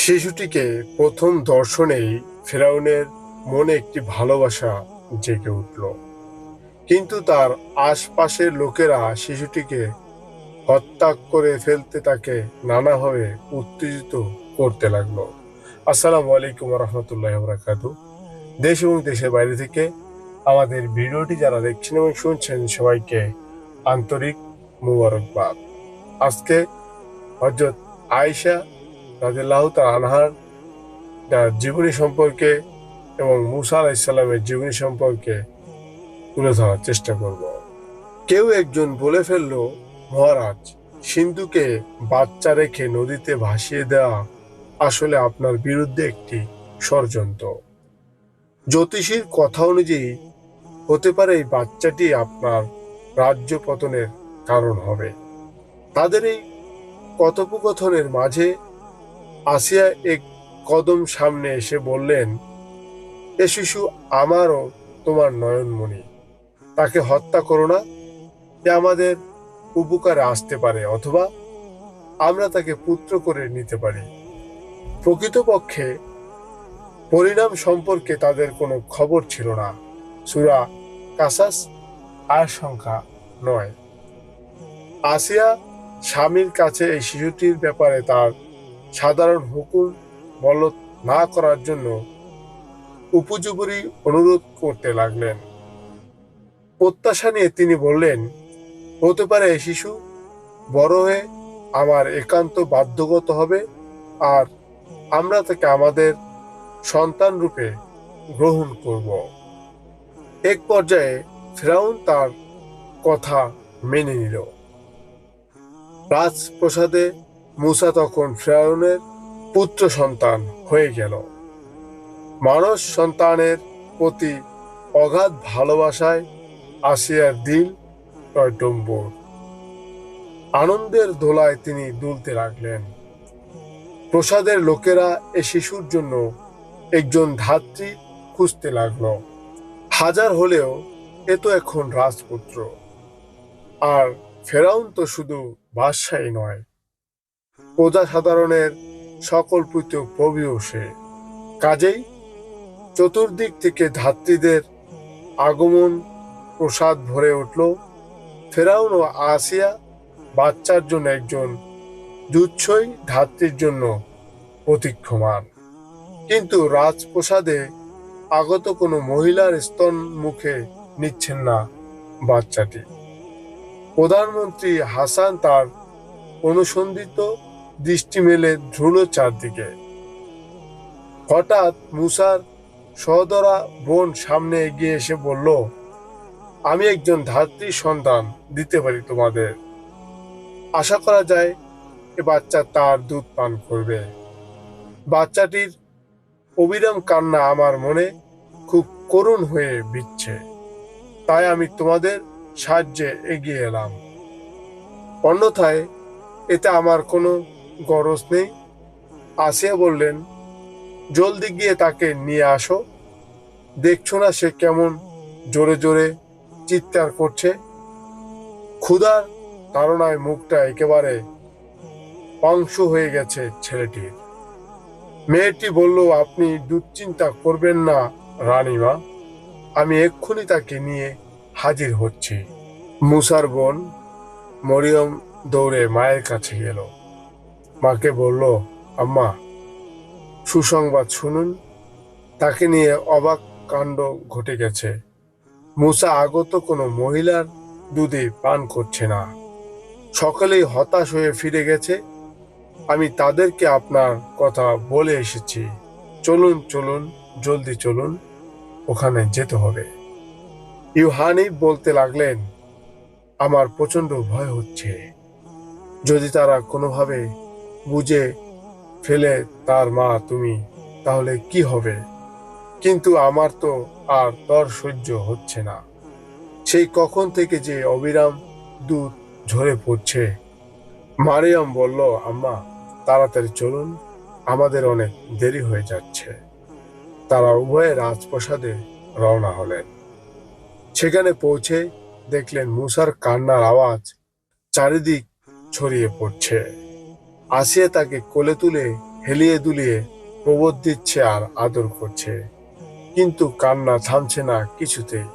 শিশুটিকে প্রথম দর্শনেই ফেরাউনের মনে একটি ভালোবাসা জেগে উঠল। কিন্তু তার আশপাশের লোকেরা শিশুটিকে হত্যা করে ফেলতে তাকে নানাভাবে উত্তেজিত করতে লাগলো। আসসালামু আলাইকুম রহমতুল্লাহ বরাকাতু। দেশ এবং দেশের বাইরে থেকে আমাদের ভিডিওটি যারা দেখছেন এবং শুনছেন সবাইকে আন্তরিক মুবারকবাদ। আজকে হযরত আয়েশা রাদিয়াল্লাহু তাআলা আনহার তার জীবনী সম্পর্কে এবং মুসা আলাইহিস সালামের জীবনী সম্পর্কে তুলে ধরার চেষ্টা করব। কেউ একজন বলে ফেলল, মহারাজ, সিন্ধুকে বাচ্চা রেখে নদীতে ভাসিয়ে দেওয়া আসলে আপনার বিরুদ্ধে একটি ষড়যন্ত্র। জ্যোতিষীর কথা অনুযায়ী হতে পারে এই বাচ্চাটি আপনার রাজ্য পতনের কারণ হবে। তাদের এই কথোপকথনের মাঝে আসিয়া এক কদম সামনে এসে বললেন, এ শিশু আমারও তোমার নয়নমণি, তাকে হত্যা করো না। এ আমাদের উপকারে আসতে পারে, অথবা আমরা তাকে পুত্র করে নিতে পারি। প্রকৃতপক্ষে পরিণাম সম্পর্কে তাদের কোনো খবর ছিল না। সূরা কাসাস আর সংখ্যা 9। আসিয়া স্বামীর কাছে এই শিশুটির ব্যাপারে তার সাধারণ হুকুম বলৎ না করার জন্য উপযোগী অনুরোধ করতে লাগলেন। প্রত্যাশা নিয়ে তিনি বললেন, হতে পারে এই শিশু বড় হয়ে আমার একান্ত বাধ্যগত হবে, আর আমরা তাকে আমাদের সন্তান রূপে গ্রহণ করব। এক পর্যায়ে ফিরআউন তার কথা মেনে নিল। রাজপ্রাসাদে মূসা তখন ফিরআউনের পুত্র সন্তান হয়ে গেল। মানস সন্তানের প্রতি অগাধ ভালোবাসায় আসিয়ার দিল টইটম্বুর। আনন্দের দোলায় তিনি দুলতে লাগলেন। প্রসাদের লোকেরা এ শিশুর জন্য একজন ধাত্রী খুঁজতে লাগলো। হাজার হলেও এ তো এখন রাজপুত্র, আর ফেরাউন তো শুধু বাদশাহী নয়, প্রজা সাধারণের সকল প্রভুও সে। কাজেই চতুর্দিক থেকে ধাত্রীদের আগমন প্রসাদ ভরে উঠল। ফেরাউন ও আসিয়া বাচ্চার জন্য একজন জুচ্ছই ধাত্রীর জন্য প্রতীক্ষমান। কিন্তু রাজপ্রাসাদে আগত কোনো মহিলার স্তন মুখে নিচ্ছেন না বাচ্চাটি। প্রধানমন্ত্রী হাসান তার অনুসন্ধিত দৃষ্টি মেলে ধ্রুল চারদিকে। হঠাৎ মুসার সহোদরা বোন সামনে এগিয়ে এসে বলল, আমি একজন ধাত্রী সন্তান দিতে পারি তোমাদের। আশা করা যায় এ বাচ্চা তার দুধ পান করবে। বাচ্চাটির অবিরাম কান্না আমার মনে খুব করুণ হয়ে বিচ্ছে, তাই আমি তোমাদের সাহায্যে এগিয়ে এলাম। অন্যথায় এতে আমার কোনো গরজ নেই। আসিয়া বললেন, জলদি গিয়ে তাকে নিয়ে আসো। দেখছো না সে কেমন জোরে জোরে চিৎকার করছে? ক্ষুধার তাড়নায় মুখটা একেবারে পাংশু হয়ে গেছে ছেলেটির। মেয়েটি বলল, আপনি দুশ্চিন্তা করবেন না রানীমা, আমি এক্ষুনি তাকে নিয়ে হাজির হচ্ছি। মুসার বোন মরিয়ম দৌড়ে মায়ের কাছে গেল। মাকে বলল, আম্মা, সুসংবাদ শুনুন, তাকে নিয়ে অবাক কাণ্ড ঘটে গেছে। মুসা আগত কোনো মহিলার দুধে পান করছে না। সকলেই হতাশ হয়ে ফিরে গেছে। আমি তাদেরকে আপনার কথা বলে এসেছি। চলুন চলুন, জলদি চলুন, ওখানে যেতে হবে। ইউহানি বলতে লাগলেন, আমার প্রচন্ড ভয় হচ্ছে। যদি তারা কোনোভাবে বুঝে ফেলে তার মা তুমি, তাহলে কি হবে? কিন্তু আমার তো আর তর সহ্য হচ্ছে না। সেই কখন থেকে যে অবিরাম দুধ ঝরে পড়ছে। মারিয়াম বলল, আম্মা, তাড়াতাড়ি চলুন, আমাদের অনেক দেরি হয়ে যাচ্ছে। তারা উভয়ে রাজপ্রাসাদে রওনা হলেন। সেখানে পৌঁছে দেখলেন মুসার কান্নার আওয়াজ চারিদিক ছড়িয়ে পড়ছে। আসিয়া তাকে কোলে তুলে হেলিয়ে দুলিয়ে প্রবোধ দিচ্ছে আর আদর করছে, কিন্তু কান্না থামছে না কিছুতেই।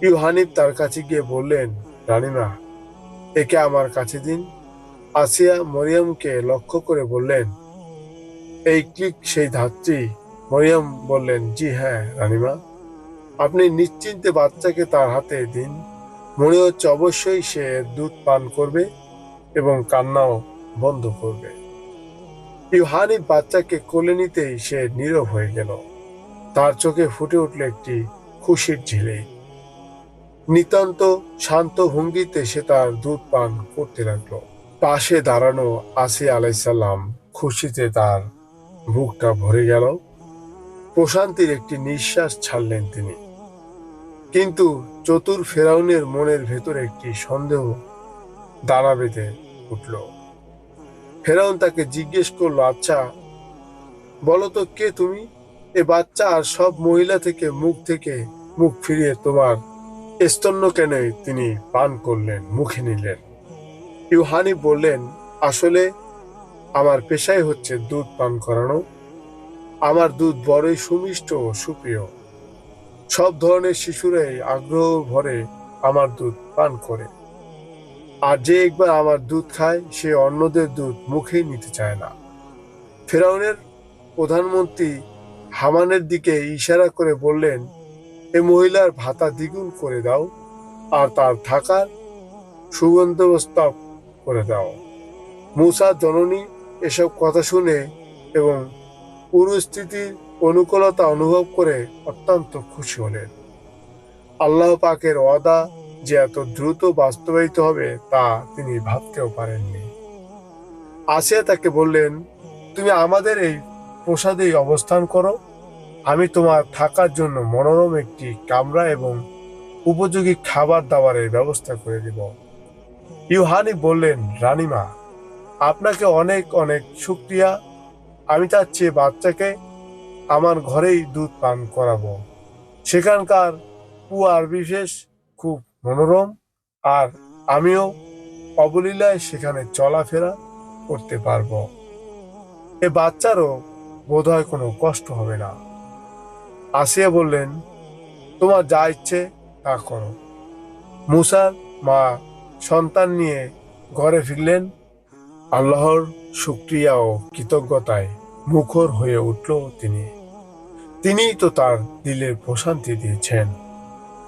ইউহানিব তার কাছে গিয়ে বললেন, রানীমা, একে আমার কাছে দিন। আসিয়া মরিয়মকে লক্ষ্য করে বললেন, এই ক্লিক সেই ধাত্রী? মরিয়ম বললেন, জি হ্যাঁ রানীমা, আপনি নিশ্চিন্তে বাচ্চাকে তার হাতে দিন। মনে হচ্ছে অবশ্যই সে দুধ পান করবে এবং কান্নাও বন্ধ করবে। ইউহানিব বাচ্চাকে কোলে নিতেই সে নীরব হয়ে গেল। তার চোখে ফুটে উঠল একটি খুশির ঝিলিক। নিতান্ত শান্ত ভঙ্গিতে সে তার দুধ পান করতে লাগলো। পাশে দাঁড়ানো আসিয়া আলাইসাল্লাম খুশিতে তার বুকটা ভরে গেল। প্রশান্তির একটি নিঃশ্বাস ছাড়লেন তিনি। কিন্তু চতুর ফেরাউনের মনের ভেতরে একটি সন্দেহ দানা বেঁধে উঠল। ফেরাউন তাকে জিজ্ঞেস করলো, আচ্ছা বলো তো, কে তুমি? এ বাচ্চা আর সব মহিলা থেকে মুখ ফিরিয়ে তোমার স্তন্য কেন তিনি পান করলেন, মুখে নিলেন? ইউহানি বললেন, আসলে আমার পেশাই হচ্ছে দুধ পান করানো। আমার দুধ বড়ই সুমিষ্ট ও সুপ্রিয়। সব ধরনের শিশুরাই আগ্রহ ভরে আমার দুধ পান করে। আর যে একবার আমার দুধ খায় সে অন্যদের দুধ মুখেই নিতে চায় না। ফেরাউনের প্রধানমন্ত্রী হামানের দিকে ইশারা করে বললেন, এ মহিলার ভাতা দ্বিগুণ করে দাও আর তার থাকার সুবন্দোবস্ত করে দাও। মূসা জননী এসব কথা শুনে এবং পরিস্থিতির অনুকূলতা অনুভব করে অত্যন্ত খুশি হলেন। আল্লাহ পাকের ওয়াদা যে এত দ্রুত বাস্তবায়িত হবে তা তিনি ভাবতেও পারেননি। আসিয়া তাকে বললেন, তুমি আমাদের এই প্রাসাদেই অবস্থান করো। আমি তোমার থাকার জন্য মনোরম একটি কামরা এবং উপযোগী খাবার দাবারের ব্যবস্থা করে দেব। ইউহানি বললেন, রানীমা, আপনাকে অনেক অনেক শুকরিয়া। আমি চাচ্ছি বাচ্চাকে আমার ঘরেই দুধ পান করাবো। সেখানকার কুয়ার বিশেষ খুব মনোরম, আর আমিও অবলীলায় সেখানে চলাফেরা করতে পারবো। এ বাচ্চারও বোধহয় কোনো কষ্ট হবে না। আসিয়া বললেন, তোমার যা ইচ্ছে তা করো। মূসার মা সন্তান নিয়ে ঘরে ফিরলেন। আল্লাহর শুকরিয়া ও কৃতজ্ঞতায় মুখর হয়ে উঠল তিনি। তিনিই তো তার দিলের প্রশান্তি দিয়েছেন,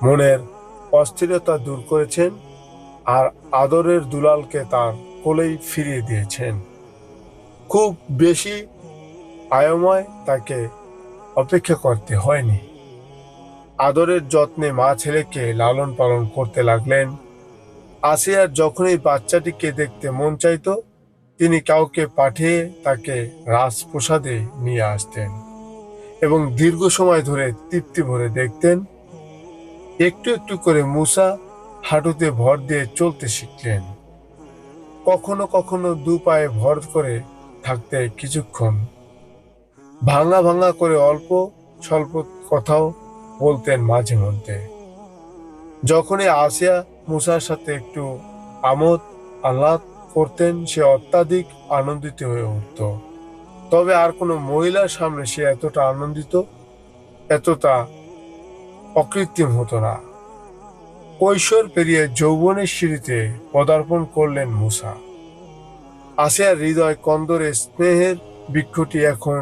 মনের অস্থিরতা দূর করেছেন আর আদরের দুলালকে তার কোলেই ফিরিয়ে দিয়েছেন। খুব বেশি আয়ময় তাকে অপেক্ষা করতে হয়নি। আদরের যত্নে মা ছেলেকে লালন পালন করতে লাগলেন। আসিয়ার যখনই বাচ্চাটিকে দেখতে মন চাইত, তিনি কাউকে পাঠিয়ে তাকে রাজপ্রাসাদে নিয়ে আসতেন এবং দীর্ঘ সময় ধরে তৃপ্তি ভরে দেখতেন। একটু একটু করে মূসা হাঁটুতে ভর দিয়ে চলতে শিখলেন। কখনো কখনো দু পায়ে ভর করে থাকতে কিছুক্ষণ ভাঙা ভাঙা করে অল্প স্বল্প কথাও বলতেন মাঝে মধ্যে। যখনই আসিয়া মূসার সাথে একটু আমোদ আহ্লাদ করতেন, সে অত্যাধিক আনন্দিত হয়ে উঠত। তবে আর কোনো মহিলার সামনে সে এতটা আনন্দিত, এতটা অকৃত্রিম হতো না। কৈশোর পেরিয়ে যৌবনের সিঁড়িতে পদার্পণ করলেন মূসা। আসিয়ার হৃদয় কন্দরে স্নেহের বৃক্ষটি এখন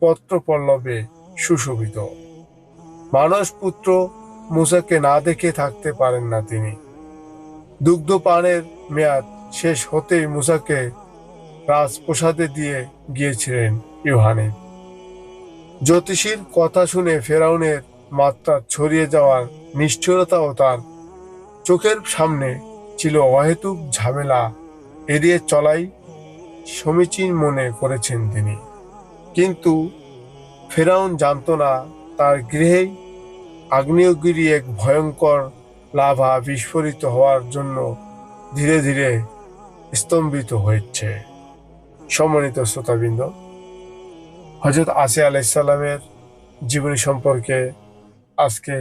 পত্রপল্লবে সুশোভিত। মানসপুত্র মূসাকে না দেখে থাকতে পারেন না তিনি। দুগ্ধপানের মেয়াদ শেষ হতেই মূসাকে রাজপ্রাসাদে দিয়ে গিয়েছিলেন ইউহানিব। জ্যোতিষীর কথা শুনে ফেরাউনের মাত্রা ছড়িয়ে যাওয়ার নিষ্ঠুরতাও তার চোখের সামনে ছিল। অহেতুক ঝামেলা এড়িয়ে চলাই সমীচীন মনে করেছেন তিনি। কিন্তু ফেরাউন জানত না, তার গৃহেই আগ্নেয়গিরি এক ভয়ঙ্কর লাভা বিস্ফোরিত হওয়ার জন্য ধীরে ধীরে স্তম্ভিত হচ্ছে। সম্মানিত শ্রোতাবৃন্দ, হযরত আসিয়া আলাইহিসসালামের জীবনী সম্পর্কে আজকে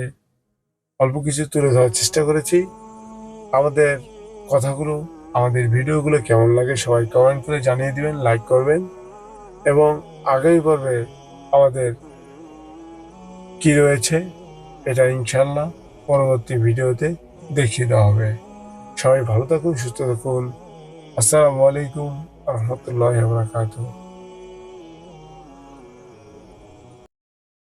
অল্প কিছু তুলে ধরার চেষ্টা করেছি। আমাদের কথাগুলো, আমাদের ভিডিওগুলো কেমন লাগে সবাই কমেন্ট করে জানিয়ে দিবেন, লাইক করবেন। এবং আগামী পর্বে আমাদের কি রয়েছে এটা ইনশাল্লাহ পরবর্তী ভিডিওতে দেখিয়ে দেওয়া হবে। সবাই ভালো থাকুন, সুস্থ থাকুন। আসসালামু আলাইকুম রহমতুল্লাহ বারাকাতুহু।